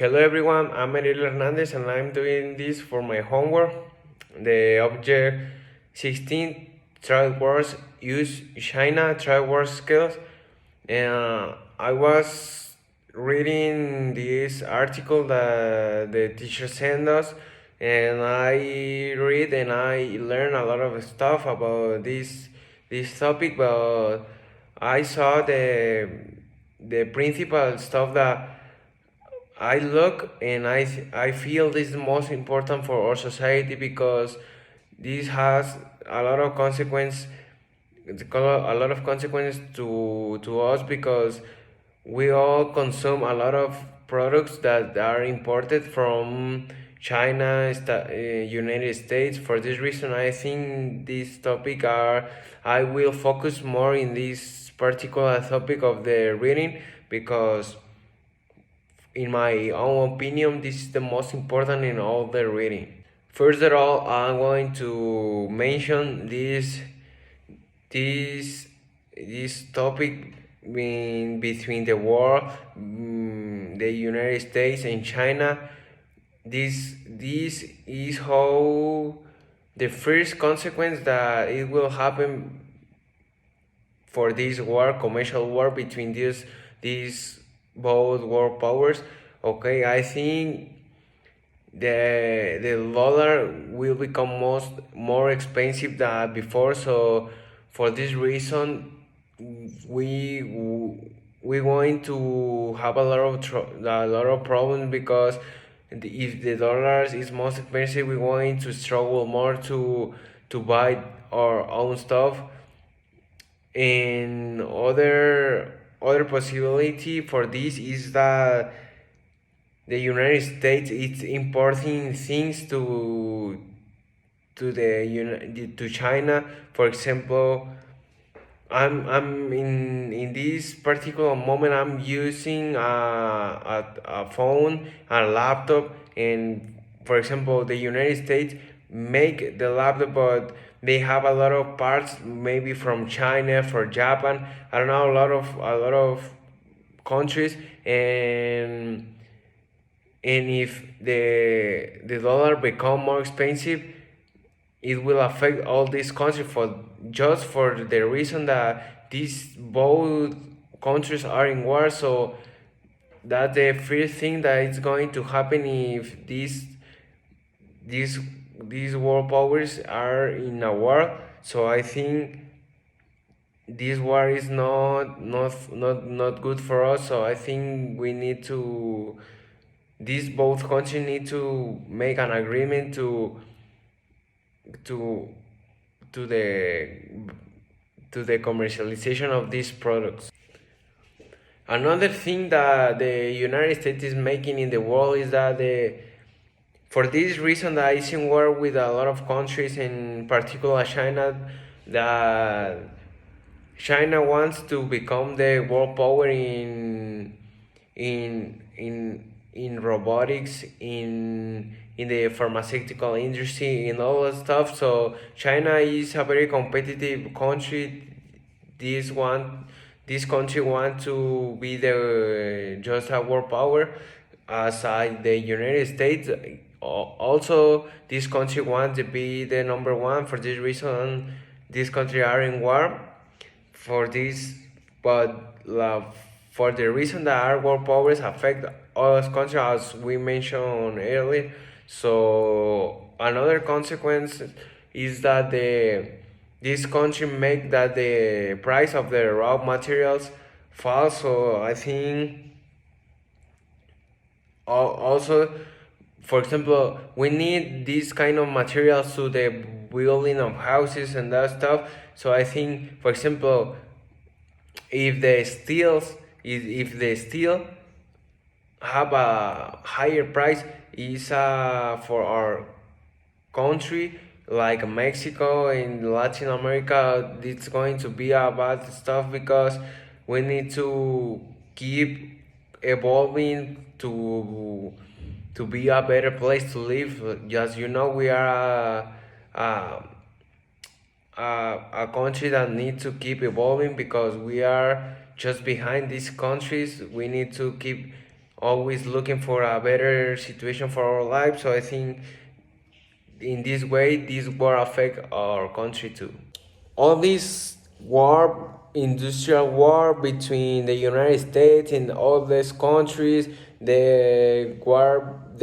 Hello everyone, I'm Ariel Hernandez and I'm doing this for my homework. The object 16 trade wars use China trade war skills. And I was reading this article that the teacher sent us, and I read and I learn a lot of stuff about this topic, but I saw the principal stuff that I look and I feel this is most important for our society because this has a lot of consequence a lot of consequences to us because we all consume a lot of products that are imported from China, United States. For this reason, I think this topic I will focus more in this particular topic of the reading because in my own opinion, this is the most important in all the reading. First of all, I'm going to mention this this topic between the war, the United States and China. This is how the first consequence that it will happen for this war, commercial war between these both world powers. Okay, I think the dollar will become more expensive than before. So for this reason, we we're going to have a lot of problems because if the dollars is most expensive, we're going to struggle more to buy our own stuff. And other possibility for this is that the United States is importing things to China. For example, I'm in this particular moment I'm using a phone, a laptop, and for example the United States make the laptop, but they have a lot of parts maybe from China, from Japan, I don't know, a lot of countries. And if the dollar become more expensive, it will affect all these countries for just for the reason that these both countries are in war. So that's the first thing that is going to happen if these these world powers are in a war. So I think this war is not good for us. So I think we need to these both countries need to make an agreement to to the to the commercialization of these products. Another thing that the United States is making in the world is that for this reason that is in war with a lot of countries, in particular China, that China wants to become the world power in robotics, in the pharmaceutical industry, in all that stuff. So China is a very competitive country. This one, this country want to be the just a world power, aside the United States. Also, this country wants to be the number one. For this reason, this country are in war for this, but for the reason that our world powers affect all countries as we mentioned earlier. So another consequence is that this country make that the price of the raw materials fall. So I think also, for example, we need these kind of materials to the building of houses and that stuff. So I think, for example, if the steel have a higher price, is for our country like Mexico and Latin America, it's going to be a bad stuff because we need to keep evolving to be a better place to live. Just we are a country that needs to keep evolving because we are just behind these countries. We need to keep always looking for a better situation for our life. So I think in this way, this war affect our country too. All this war, industrial war between the United States and all these countries, the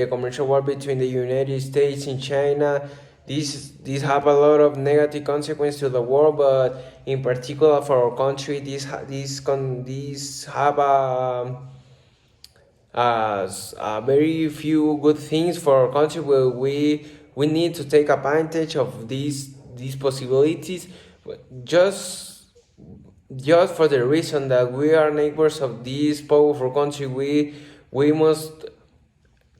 commercial war between the United States and China, these have a lot of negative consequences to the world, but in particular for our country, these have very few good things for our country where we need to take advantage of these possibilities just just for the reason that we are neighbors of this powerful country. We must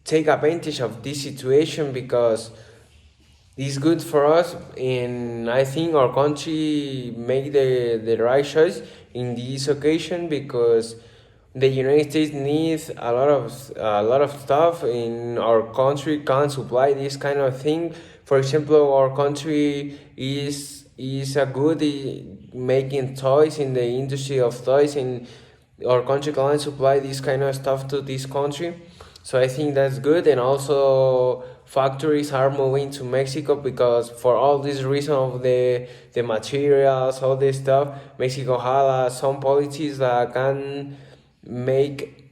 take advantage of this situation because it's good for us, and I think our country made the right choice in this occasion because the United States needs a lot of stuff, and our country can't supply this kind of thing. For example, our country is a good making toys in the industry of toys, and our country can't supply this kind of stuff to this country. So I think that's good, and also factories are moving to Mexico because for all this reason of the materials, all this stuff, Mexico has some policies that can make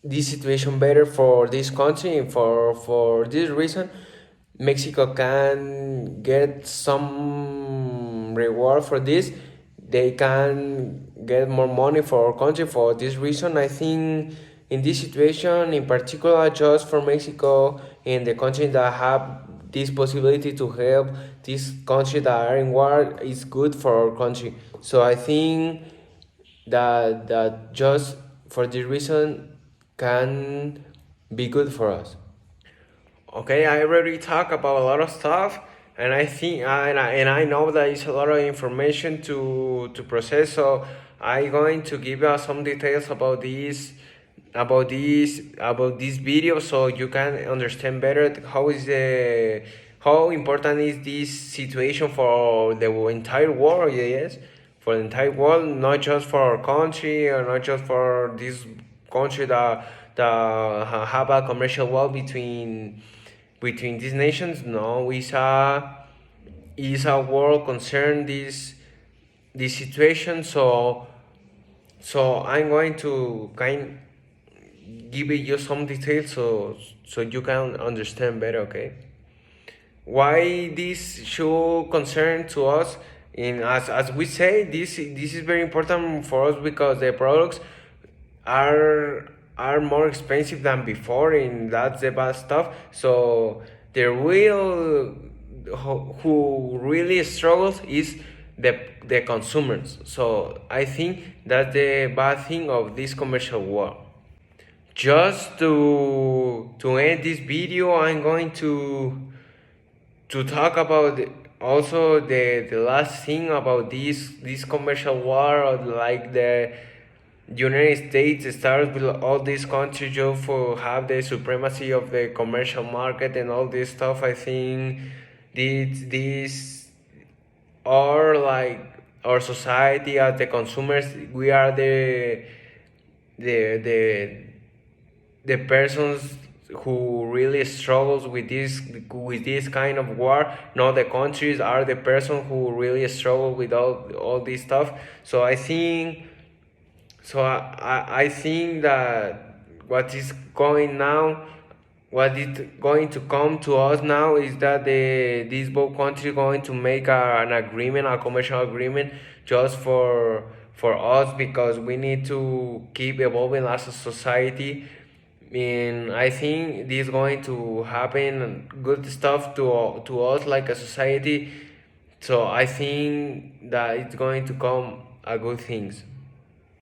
this situation better for this country, and for this reason Mexico can get some reward for this. They can get more money for our country. For this reason, I think in this situation, in particular, just for Mexico and the countries that have this possibility to help these countries that are in war, is good for our country. So I think that just for this reason can be good for us. Okay, I already talked about a lot of stuff, and I think and I know that it's a lot of information to process. So I'm going to give you some details about this video, so you can understand better how important is this situation for the entire world. Yes, for the entire world, not just for our country or not just for this country that have a commercial war between these nations. No, it's a world concern, this situation. So I'm going to give you some details so you can understand better. Okay, why this should concern to us? And as we say, this is very important for us because the products are are more expensive than before, and that's the bad stuff. So the real who really struggles is the consumers. So I think that's the bad thing of this commercial war. Just to end this video, I'm going to talk about also the last thing about this commercial war, or like the United States starts with all these countries just for have the supremacy of the commercial market and all this stuff. I think these are like our society as the consumers. We are the the the persons who really struggles with this kind of war. Not the countries are the person who really struggle with all this stuff. So I think that what is going now, what is going to come to us now, is that these both countries going to make an agreement, a commercial agreement, just for us, because we need to keep evolving as a society. And I think this is going to happen good stuff to us like a society. So I think that it's going to come a good things.